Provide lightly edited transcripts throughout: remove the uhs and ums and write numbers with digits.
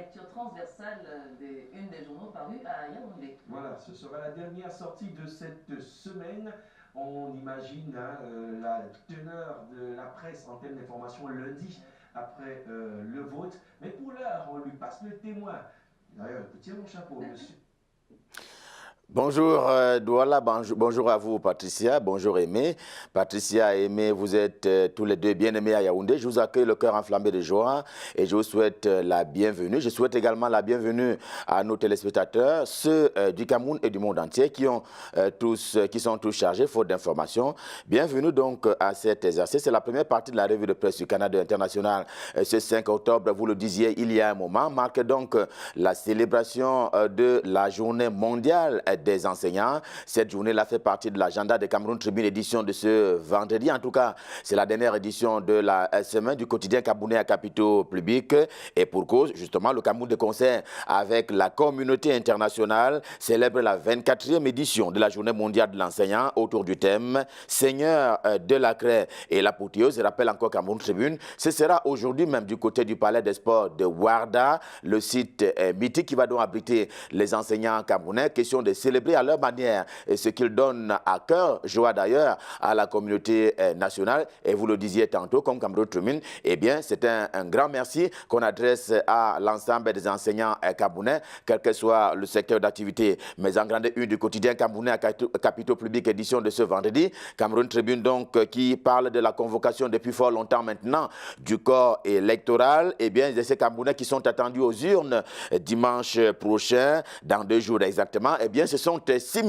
lecture transversale d'une des journaux parus à Yaoundé. Voilà, ce sera la dernière sortie de cette semaine. On imagine la teneur de la presse en termes d'information lundi après le vote. Mais pour l'heure, on lui passe le témoin. D'ailleurs, je tire mon chapeau, monsieur. Bonjour Douala, bonjour à vous Patricia, bonjour Aimé. Patricia et Aimé, vous êtes tous les deux bien aimés à Yaoundé. Je vous accueille le cœur enflammé de joie et je vous souhaite la bienvenue. Je souhaite également la bienvenue à nos téléspectateurs, ceux du Cameroun et du monde entier qui sont tous chargés faute d'informations. Bienvenue donc à cet exercice. C'est la première partie de la revue de presse du Canada international. Ce 5 octobre, vous le disiez il y a un moment, marque donc la célébration de la journée mondiale des enseignants. Cette journée-là fait partie de l'agenda de Cameroun Tribune édition de ce vendredi. En tout cas, c'est la dernière édition de la semaine du quotidien camerounais à capitaux publics. Et pour cause, justement, le Cameroun de concert avec la communauté internationale célèbre la 24e édition de la journée mondiale de l'enseignant autour du thème Seigneur de la craie et l'apothéose. Je rappelle encore Cameroun Tribune. Ce sera aujourd'hui même du côté du Palais des Sports de Ouarda, le site mythique qui va donc abriter les enseignants camerounais. Question de célébrer à leur manière ce qu'ils donnent à cœur, joie d'ailleurs, à la communauté nationale. Et vous le disiez tantôt, comme Cameroun Tribune, eh bien, c'est un grand merci qu'on adresse à l'ensemble des enseignants camerounais, quel que soit le secteur d'activité. Mais en grande une du quotidien camerounais à capitaux publics édition de ce vendredi, Cameroun Tribune donc qui parle de la convocation depuis fort longtemps maintenant du corps électoral. Eh bien, il y a ces Camerounais qui sont attendus aux urnes dimanche prochain, dans 2 jours exactement. Eh bien, ce sont 6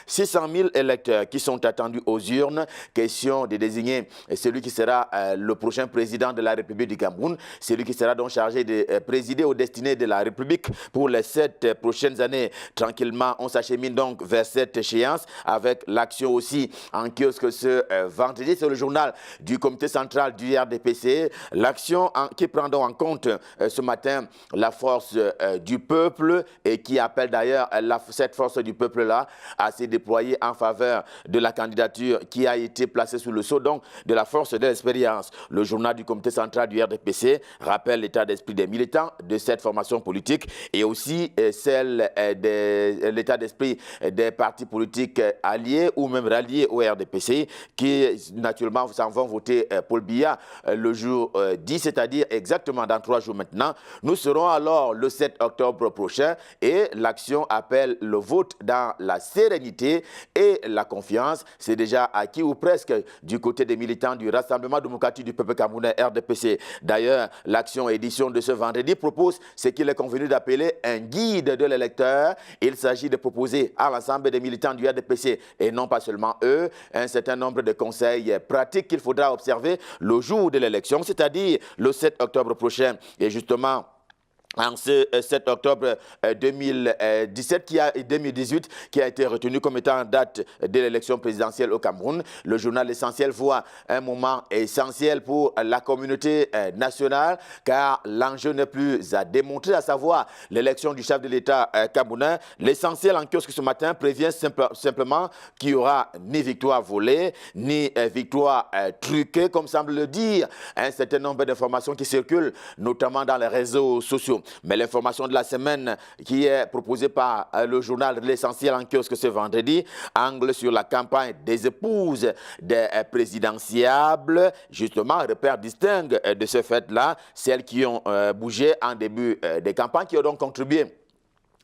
600 000 électeurs qui sont attendus aux urnes. Question de désigner celui qui sera le prochain président de la République du Cameroun, celui qui sera donc chargé de présider aux destinées de la République pour les 7 prochaines années. Tranquillement, on s'achemine donc vers cette échéance avec l'action aussi en kiosque ce vendredi. C'est le journal du comité central du RDPC. L'action qui prend donc en compte ce matin la force du peuple et qui appelle d'ailleurs cette force du peuple-là à se déployer en faveur de la candidature qui a été placée sous le sceau donc de la force de l'expérience. Le journal du comité central du RDPC rappelle l'état d'esprit des militants de cette formation politique et aussi l'état d'esprit des partis politiques alliés ou même ralliés au RDPC qui naturellement s'en vont voter Paul Biya le jour 10, c'est-à-dire exactement dans 3 jours maintenant. Nous serons alors le 7 octobre prochain et l'action appelle le vote dans la sérénité et la confiance. C'est déjà acquis ou presque du côté des militants du Rassemblement démocratique du peuple camerounais RDPC. D'ailleurs, l'action édition de ce vendredi propose ce qu'il est convenu d'appeler un guide de l'électeur. Il s'agit de proposer à l'ensemble des militants du RDPC et non pas seulement eux, un certain nombre de conseils pratiques qu'il faudra observer le jour de l'élection, c'est-à-dire le 7 octobre prochain. Et justement, en ce 7 octobre 2018, qui a été retenu comme étant date de l'élection présidentielle au Cameroun, le journal Essentiel voit un moment essentiel pour la communauté nationale, car l'enjeu n'est plus à démontrer, à savoir l'élection du chef de l'État camerounais. L'essentiel en kiosque ce matin prévient simplement qu'il n'y aura ni victoire volée, ni victoire truquée, comme semble le dire un certain nombre d'informations qui circulent, notamment dans les réseaux sociaux. Mais l'information de la semaine qui est proposée par le journal L'Essentiel en kiosque ce vendredi, angle sur la campagne des épouses des présidentiables, justement, repère distingue de ce fait-là, celles qui ont bougé en début des campagnes, qui ont donc contribué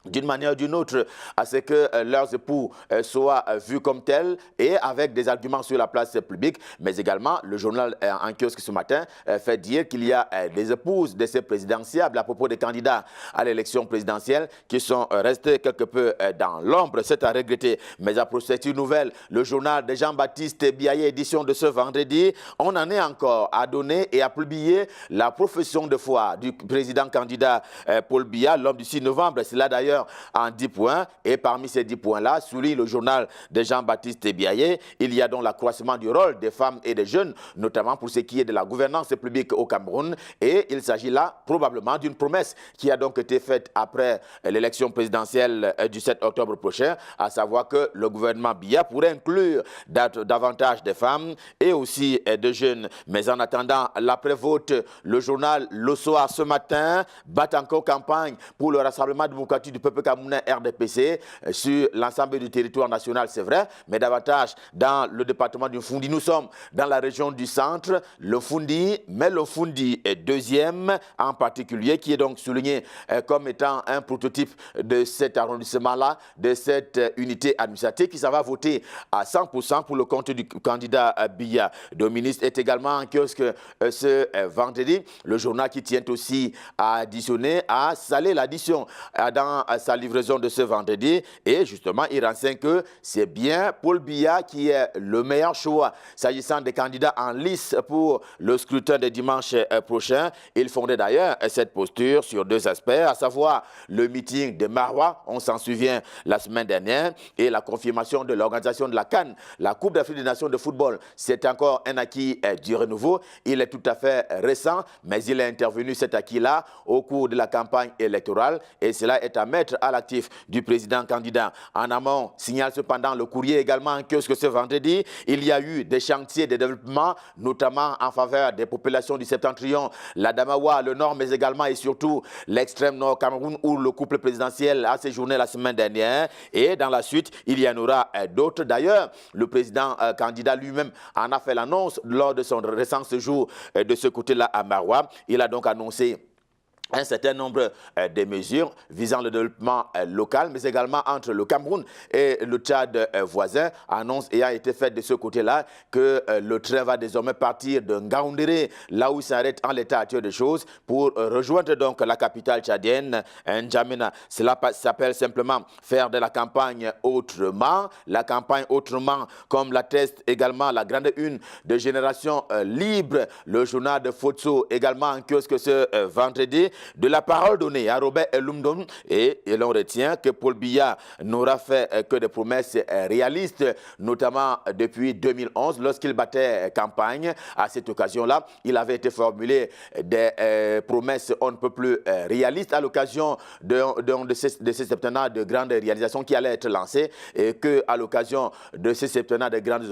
d'une manière ou d'une autre à ce que leurs époux soient vus comme tels et avec des arguments sur la place publique, mais également le journal en kiosque ce matin fait dire qu'il y a des épouses de ces présidentiables à propos des candidats à l'élection présidentielle qui sont restés quelque peu dans l'ombre, c'est à regretter. Mais à prospective nouvelle, le journal de Jean-Baptiste Biaye, édition de ce vendredi, on en est encore à donner et à publier la profession de foi du président candidat Paul Biya, l'homme du 6 novembre. C'est là d'ailleurs d'ailleurs en 10 points. Et parmi ces 10 points-là, souligne le journal de Jean-Baptiste Biaye, il y a donc l'accroissement du rôle des femmes et des jeunes, notamment pour ce qui est de la gouvernance publique au Cameroun. Et il s'agit là probablement d'une promesse qui a donc été faite après l'élection présidentielle du 7 octobre prochain, à savoir que le gouvernement Biya pourrait inclure davantage de femmes et aussi de jeunes. Mais en attendant l'après-vote, le journal Le Soir ce matin bat encore campagne pour le Rassemblement démocratique du peuple camerounais RDPC sur l'ensemble du territoire national, c'est vrai, mais davantage dans le département du Fundi. Nous sommes dans la région du centre, le Fundi, mais le Fundi est deuxième en particulier, qui est donc souligné comme étant un prototype de cet arrondissement-là, de cette unité administrative qui s'en va voter à 100% pour le compte du candidat Biya. Le ministre est également en kiosque ce vendredi. Le journal qui tient aussi à additionner, à saler l'addition dans sa livraison de ce vendredi. Et justement, il renseigne que c'est bien Paul Biya qui est le meilleur choix s'agissant des candidats en lice pour le scrutin de dimanche prochain. Il fondait d'ailleurs cette posture sur deux aspects, à savoir le meeting de Maroua, on s'en souvient la semaine dernière, et la confirmation de l'organisation de la CAN, la Coupe d'Afrique des Nations de football. C'est encore un acquis du renouveau. Il est tout à fait récent, mais il est intervenu cet acquis-là au cours de la campagne électorale et cela est à mettre à l'actif du président candidat. En amont, signale cependant le courrier également en kiosque ce vendredi, il y a eu des chantiers de développement, notamment en faveur des populations du septentrion, la Damawa, le nord, mais également et surtout l'extrême nord Cameroun où le couple présidentiel a séjourné la semaine dernière et dans la suite, il y en aura d'autres. D'ailleurs, le président candidat lui-même en a fait l'annonce lors de son récent séjour de ce côté-là à Maroua. Il a donc annoncé un certain nombre de mesures visant le développement local, mais également entre le Cameroun et le Tchad voisin. Annonce ayant été faite de ce côté-là que le train va désormais partir de Ngaoundéré, là où il s'arrête en l'état actuel des choses, pour rejoindre donc la capitale tchadienne, N'Djamena. Cela s'appelle simplement faire de la campagne autrement. La campagne autrement, comme l'atteste également la grande une de Génération Libre, le journal de Fotso, également en kiosque ce vendredi. De la parole donnée à Robert Elumdon et l'on retient que Paul Biya n'aura fait que des promesses réalistes, notamment depuis 2011 lorsqu'il battait campagne. À cette occasion-là, il avait été formulé des promesses on ne peut plus réalistes à l'occasion de ces septennats de grandes réalisations qui allaient être lancées et qu'à l'occasion de ces septennats de grandes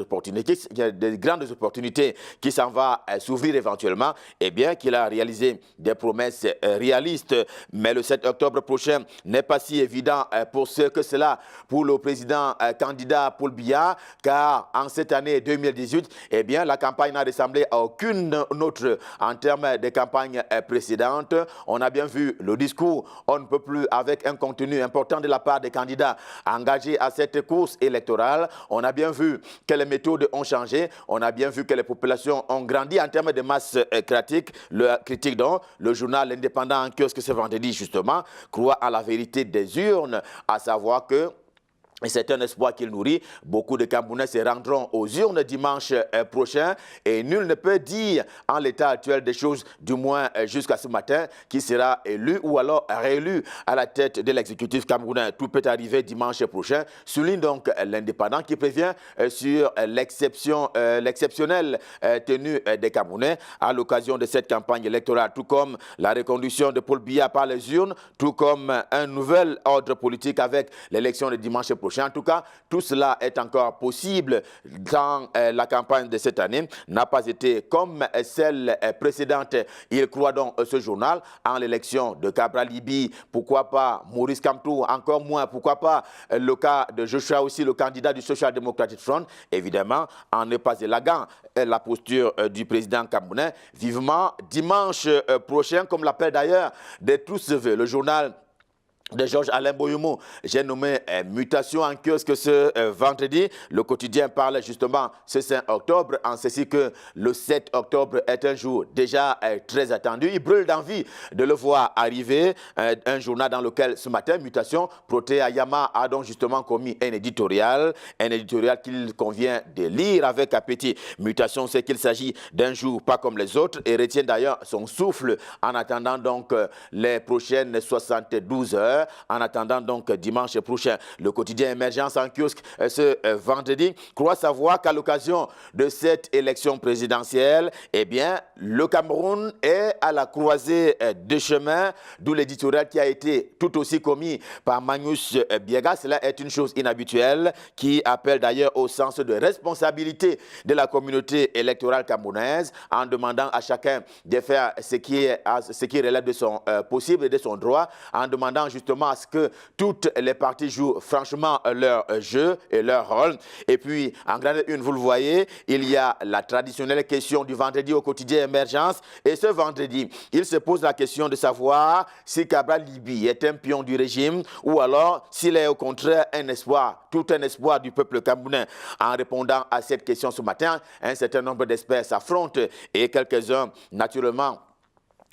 opportunités qui s'en va s'ouvrir éventuellement, eh bien qu'il a réalisé des promesses réaliste, mais le 7 octobre prochain n'est pas si évident pour ce que cela pour le président candidat Paul Biya, car en cette année 2018, eh bien, la campagne n'a ressemblé à aucune autre en termes de campagne précédente. On a bien vu le discours, on ne peut plus, avec un contenu important de la part des candidats engagés à cette course électorale. On a bien vu que les méthodes ont changé, on a bien vu que les populations ont grandi en termes de masse critique. Le journal indépendant en kiosque ce vendredi, justement, croit à la vérité des urnes, à savoir que et c'est un espoir qu'il nourrit. Beaucoup de Camerounais se rendront aux urnes dimanche prochain et nul ne peut dire en l'état actuel des choses, du moins jusqu'à ce matin, qui sera élu ou alors réélu à la tête de l'exécutif camerounais. Tout peut arriver dimanche prochain, souligne donc l'indépendant qui prévient sur l'exceptionnelle tenue des Camerounais à l'occasion de cette campagne électorale, tout comme la reconduction de Paul Biya par les urnes, tout comme un nouvel ordre politique avec l'élection de dimanche prochain. En tout cas, tout cela est encore possible dans la campagne de cette année, n'a pas été comme celle précédente. Il croit donc ce journal en l'élection de Cabral Libi, pourquoi pas Maurice Kamto, encore moins, pourquoi pas le cas de Joshua aussi, le candidat du Social Democratic Front, évidemment, en ne pas élagant la posture du président camerounais. Vivement dimanche prochain, comme l'appelle d'ailleurs de tous se veut le journal de Georges-Alain Boyomo. J'ai nommé mutation en kiosque ce vendredi. Le quotidien parle justement ce 5 octobre, en ceci que le 7 octobre est un jour déjà très attendu. Il brûle d'envie de le voir arriver. Un journal dans lequel ce matin, mutation, Protea Yama a donc justement commis un éditorial qu'il convient de lire avec appétit. Mutation, c'est qu'il s'agit d'un jour pas comme les autres et retient d'ailleurs son souffle en attendant donc les prochaines 72 heures. leader en attendant donc dimanche prochain. Le quotidien Émergence en kiosque ce vendredi croit savoir qu'à l'occasion de cette élection présidentielle, eh bien, le Cameroun est à la croisée de chemins, d'où l'éditorial qui a été tout aussi commis par Magnus Biega. Cela est une chose inhabituelle qui appelle d'ailleurs au sens de responsabilité de la communauté électorale camerounaise en demandant à chacun de faire ce qui relève de son possible et de son droit, en demandant justement à ce que toutes les parties jouent franchement leur jeu et leur rôle. Et puis, en grande une, vous le voyez, il y a la traditionnelle question du vendredi au quotidien Émergence. Et ce vendredi, il se pose la question de savoir si Cabral Libi est un pion du régime ou alors s'il est au contraire un espoir, tout un espoir du peuple camerounais. En répondant à cette question ce matin, un certain nombre d'experts s'affrontent et quelques-uns, naturellement,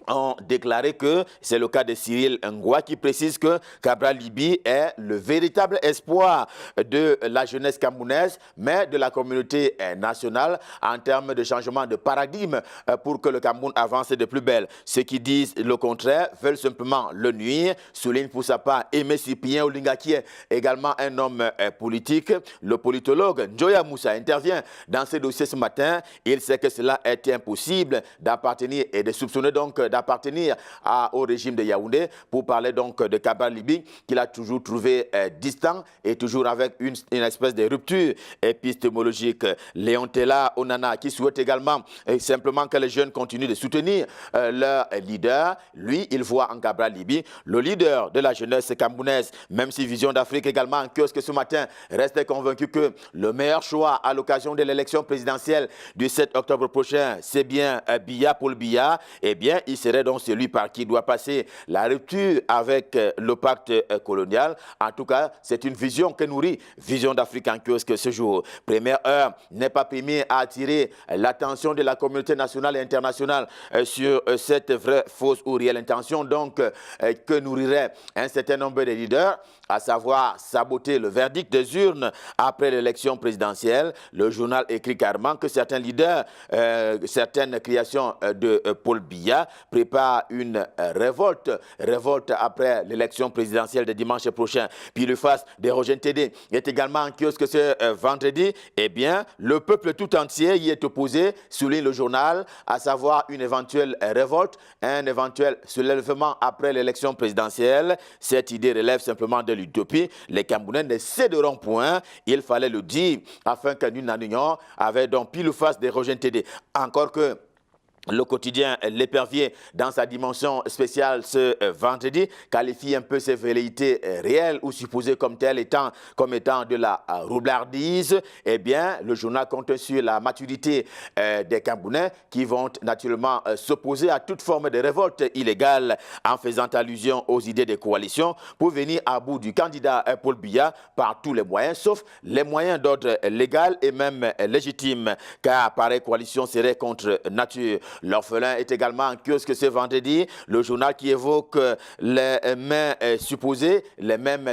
ont déclaré que c'est le cas de Cyril Ngwa qui précise que Cabral Libi est le véritable espoir de la jeunesse camerounaise, mais de la communauté nationale en termes de changement de paradigme pour que le Cameroun avance de plus belle. Ceux qui disent le contraire veulent simplement le nuire, souligne pour sa part Aimé Cyprien Olinga qui est également un homme politique. Le politologue Njoya Moussa intervient dans ce dossier ce matin. Il sait que cela est impossible d'appartenir et de soupçonner donc d'appartenir au régime de Yaoundé pour parler donc de Cabral Libi qu'il a toujours trouvé distant et toujours avec une espèce de rupture épistémologique. Léon Tella Onana qui souhaite également simplement que les jeunes continuent de soutenir leur leader. Lui, il voit en Cabral Libi le leader de la jeunesse camerounaise, même si Vision d'Afrique également en kiosque ce matin reste convaincu que le meilleur choix à l'occasion de l'élection présidentielle du 7 octobre prochain, c'est bien Biya Paul Biya. Eh bien, il serait donc celui par qui doit passer la rupture avec le pacte colonial. En tout cas, c'est une vision que nourrit Vision d'Afrique en kiosque ce jour. Première heure n'est pas permis à attirer l'attention de la communauté nationale et internationale sur cette vraie, fausse ou réelle intention donc que nourrirait un certain nombre de leaders, à savoir saboter le verdict des urnes après l'élection présidentielle. Le journal écrit carrément que certains leaders, certaines créations de Paul Biya prépare une révolte après l'élection présidentielle de dimanche prochain. Puis le face de Roger Tédé est également en kiosque ce vendredi. Eh bien, le peuple tout entier y est opposé, souligne le journal, à savoir une éventuelle révolte, un éventuel soulèvement après l'élection présidentielle. Cette idée relève simplement de l'utopie. Les Camerounais ne céderont point. Il fallait le dire afin que nous n'annions avait donc pile ou face de Roger Tédé. Encore que le quotidien L'Épervier, dans sa dimension spéciale ce vendredi, qualifie un peu ces velléités réelles ou supposées comme telles étant de la roublardise. Eh bien, le journal compte sur la maturité des Camerounais qui vont naturellement s'opposer à toute forme de révolte illégale en faisant allusion aux idées de coalition pour venir à bout du candidat Paul Biya par tous les moyens, sauf les moyens d'ordre légal et même légitime, car pareille coalition serait contre nature. L'orphelin est également en kiosque ce vendredi. Le journal qui évoque les mêmes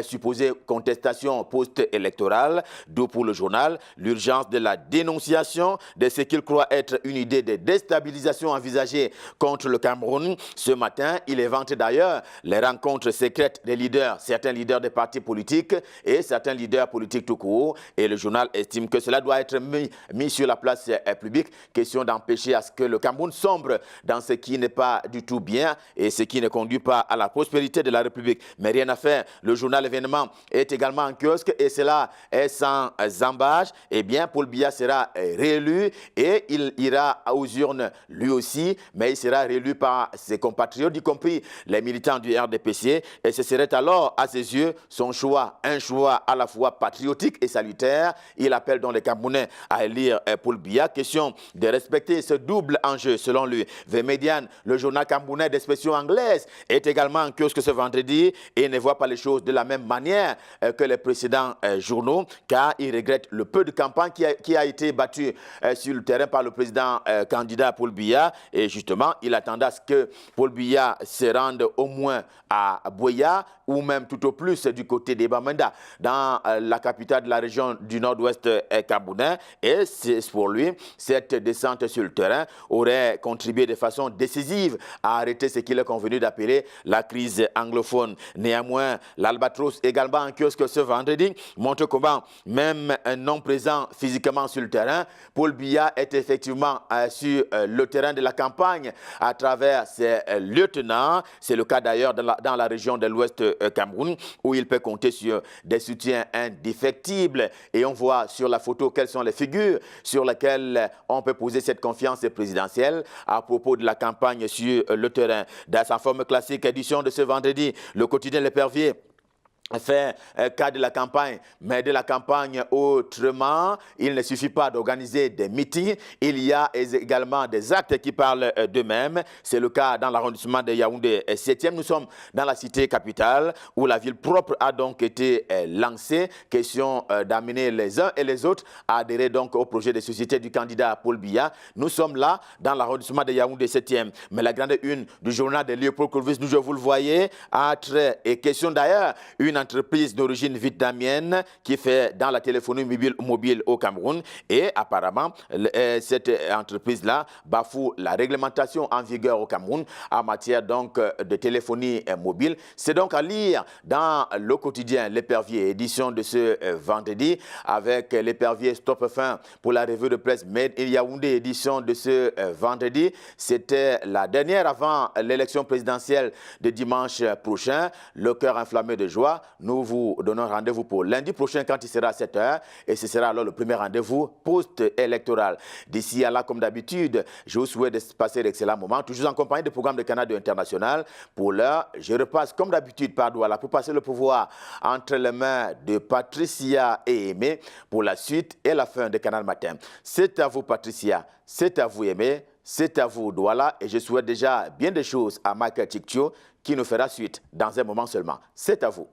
supposées contestations post-électorales. D'où pour le journal l'urgence de la dénonciation de ce qu'il croit être une idée de déstabilisation envisagée contre le Cameroun. Ce matin, il évente d'ailleurs les rencontres secrètes des leaders, certains leaders des partis politiques et certains leaders politiques tout court. Et le journal estime que cela doit être mis sur la place publique. Question d'empêcher à ce que le Cameroun sombre dans ce qui n'est pas du tout bien et ce qui ne conduit pas à la prospérité de la République. Mais rien à faire, le journal Événement est également en kiosque et cela est sans embâche. Eh bien, Paul Biya sera réélu et il ira aux urnes lui aussi, mais il sera réélu par ses compatriotes, y compris les militants du RDPC. Et ce serait alors, à ses yeux, son choix, un choix à la fois patriotique et salutaire. Il appelle donc les Camerounais à élire Paul Biya. Question de respecter ce double enjeu, selon lui. The Median, le journal camerounais d'expression anglaise, est également en kiosque ce vendredi et ne voit pas les choses de la même manière que les précédents journaux, car il regrette le peu de campagne qui a été battue sur le terrain par le président candidat Paul Biya. Et justement, il attendait à ce que Paul Biya se rende au moins à Boya ou même tout au plus du côté des Bamenda, dans la capitale de la région du nord-ouest camerounais. Et c'est pour lui, cette descente sur le terrain aurait pourrait contribuer de façon décisive à arrêter ce qu'il est convenu d'appeler la crise anglophone. Néanmoins, l'Albatros, également en kiosque ce vendredi, montre comment, même non présent physiquement sur le terrain, Paul Biya est effectivement sur le terrain de la campagne à travers ses lieutenants. C'est le cas d'ailleurs dans la région de l'Ouest Cameroun, où il peut compter sur des soutiens indéfectibles. Et on voit sur la photo quelles sont les figures sur lesquelles on peut poser cette confiance présidentielle à propos de la campagne sur le terrain. Dans sa forme classique édition de ce vendredi, le quotidien L'Épervier fait cas de la campagne, mais de la campagne autrement. Il ne suffit pas d'organiser des meetings, il y a également des actes qui parlent d'eux-mêmes. C'est le cas dans l'arrondissement de Yaoundé 7e. Nous sommes dans la cité capitale où la ville propre a donc été lancée. Question d'amener les uns et les autres à adhérer donc au projet de société du candidat Paul Biya. Nous sommes là dans l'arrondissement de Yaoundé 7e. Mais la grande une du journal de Léopold Clovis, nous, je vous le voyez, a trait et question d'ailleurs une entreprise d'origine vietnamienne qui fait dans la téléphonie mobile au Cameroun, et apparemment cette entreprise-là bafoue la réglementation en vigueur au Cameroun en matière donc de téléphonie mobile. C'est donc à lire dans le quotidien L'Épervier, édition de ce vendredi, avec L'Épervier Stop Fin pour la revue de presse Made in Yaoundé, édition de ce vendredi. C'était la dernière avant l'élection présidentielle de dimanche prochain. Le cœur enflammé de joie. Nous vous donnons rendez-vous pour lundi prochain quand il sera 7 h, et ce sera alors le premier rendez-vous post-électoral. D'ici à là, comme d'habitude, je vous souhaite de passer d'excellents moments, toujours en compagnie du programme de Canal International. Pour l'heure, je repasse comme d'habitude par Douala pour passer le pouvoir entre les mains de Patricia et Aimé pour la suite et la fin de Canal Matin. C'est à vous Patricia, c'est à vous Aimé, c'est à vous Douala, et je souhaite déjà bien des choses à Michael Chikcho qui nous fera suite dans un moment seulement. C'est à vous.